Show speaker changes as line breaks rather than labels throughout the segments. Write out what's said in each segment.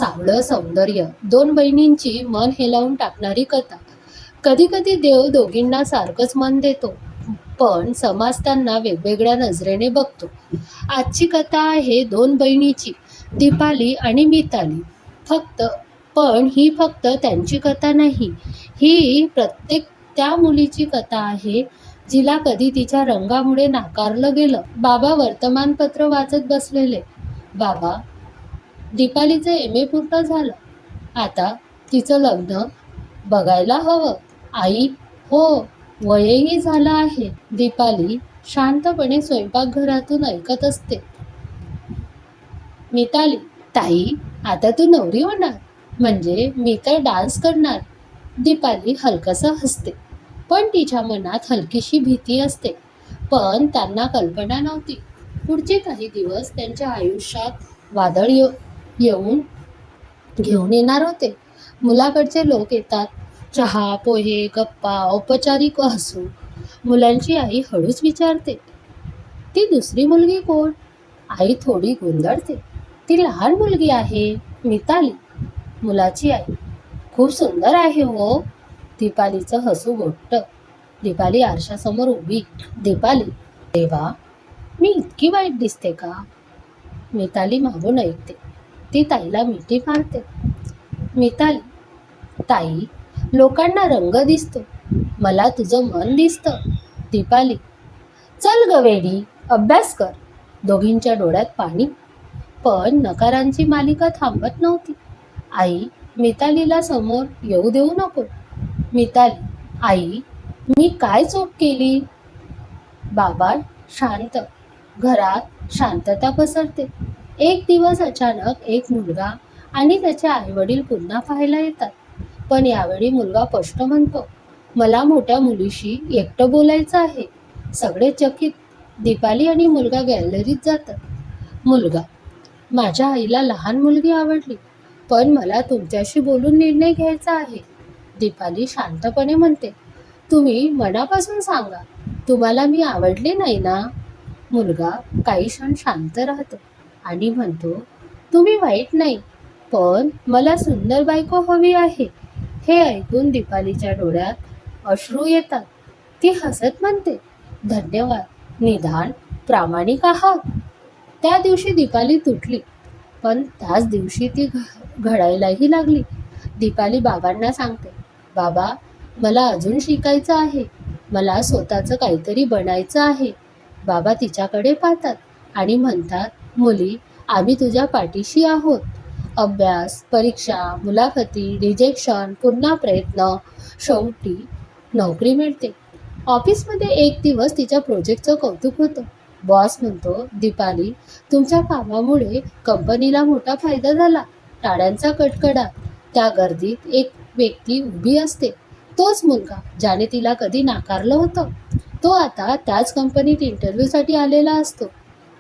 सावळं सौंदर्य, दोन बहिणींची मन हेलावून टाकणारी कथा. कधी कधी देव दोघींना सारखंच मन देतो, पण समाज त्यांना वेगवेगळ्या नजरेने बघतो. आजची कथा आहे दोन बहिणीची, दीपाली आणि मिताली. पण ही फक्त त्यांची कथा नाही, ही प्रत्येक त्या मुलीची कथा आहे जिला कधी तिच्या रंगामुळे नाकारलं गेलं. बाबा वर्तमानपत्र वाचत बसलेले. बाबा, दीपालीचं MA पूर्ण झालं, आता तिचं लग्न बघायला हवं. आई, हो, वयही झालं आहे. दीपाली शांतपणे स्वयंपाकघरातून ऐकत असते. मिताली, ताई, आता तू नवरी होणार, म्हणजे मी तर डान्स करणार. दीपाली हलकसं हसते, पण तिच्या मनात हलकीशी भीती असते. पण त्यांना कल्पना नव्हती, पुढचे काही दिवस त्यांच्या आयुष्यात वादळ येऊन घेऊन येणार होते. मुलाकडचे लोक येतात, चहा, पोहे, गप्पा, औपचारिक हसू. मुलांची आई हळूच विचारते, ती दुसरी मुलगी कोण? आई थोडी गोंधळते, ती लहान मुलगी आहे, मिताली. मुलाची आई, खूप सुंदर आहे हो. दीपालीचं हसू गोठतं. दीपाली आरशासमोर उभी. दीपाली, देवा, मी इतकी वाईट दिसते का? मिताली मागून ऐकते. ती ताईला मिठी मारते. मिताली, ताई, लोकांना रंग दिसतो, मला तुझं मन दिसतं. दीपाली, चल ग वेडी, अभ्यास कर. दोघींच्या डोळ्यात पाणी. पण नकारांची मालिका थांबत नव्हती. आई, मितालीला समोर येऊ देऊ नको. मिताली, आई, मी काय चूक केली? बाबा शांत. घरात शांतता पसरते. एक दिवस अचानक एक मुलगा आणि त्याचे आईवडील पुन्हा पाहायला येतात. पण यावेळी मुलगा स्पष्ट म्हणतो, मला मोठ्या मुलीशी एकटं बोलायचं आहे. सगळे चकित. दीपाली आणि मुलगा गॅलरीत जातात. मुलगा, माझ्या आईला लहान मुलगी आवडली, पण मला तुमच्याशी बोलून निर्णय घ्यायचा आहे. दीपाली शांतपणे म्हणते, तुम्ही मनापासून सांगा, तुम्हाला मी आवडले नाही ना? मुलगा काही क्षण शांत राहतो आणि म्हणतो, तुम्ही वाईट नाही, पण मला सुंदर बायको हवी आहे. हे ऐकून दीपालीच्या डोळ्यात अश्रू येतात. ती हसत म्हणते, धन्यवाद, निदान प्रामाणिक आहात. त्या दिवशी दीपाली तुटली, पण त्याच दिवशी ती घडायलाही लागली. दीपाली बाबांना सांगते, बाबा, मला अजून शिकायचं आहे, मला स्वतःचं काहीतरी बनायचं आहे. बाबा तिच्याकडे पाहतात आणि म्हणतात, मुली, आम्ही तुझ्या पाठीशी आहोत. अभ्यास, परीक्षा, मुलाखती, रिजेक्शन, पुन्हा प्रयत्न, शेवटी नोकरी मिळते. ऑफिसमध्ये एक दिवस तिच्या प्रोजेक्टचं कौतुक होतं. बॉस म्हणतो, दीपाली, तुमच्या कामामुळे कंपनीला मोठा फायदा झाला. टाळ्यांचा कडकडाट. त्या गर्दीत एक व्यक्ती उभी असते. तोच मुलगा ज्याने तिला कधी नाकारलं होतं. तो आता त्याच कंपनीत इंटरव्ह्यूसाठी आलेला असतो.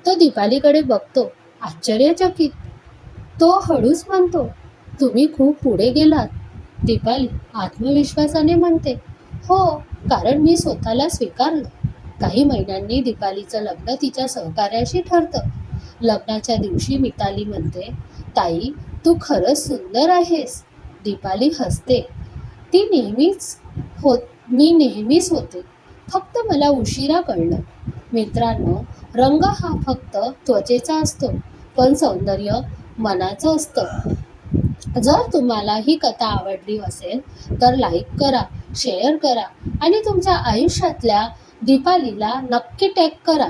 तो दीपालीकडे बघतो, आश्चर्यचकित. तो हळूच म्हणतो, तुम्ही खूप पुढे गेलात. दीपाली आत्मविश्वासाने म्हणते, हो, कारण मी स्वतःला स्वीकारलं. काही महिन्यांनी दीपालीचं लग्न तिच्या सहकार्याशी ठरतं. लग्नाच्या दिवशी मिताली म्हणते, ताई, तू खरंच सुंदर आहेस. दीपाली हसते, मी नेहमीच होते, फक्त मला उशिरा कळलं. मित्रांनो, रंग हा फक्त त्वचेचा असतो, पण सौंदर्य मनाचं असतं. जर तुम्हाला ही कथा आवडली असेल तर लाईक करा, शेअर करा आणि तुमच्या आयुष्यातल्या दीपालीला नक्की टॅग करा.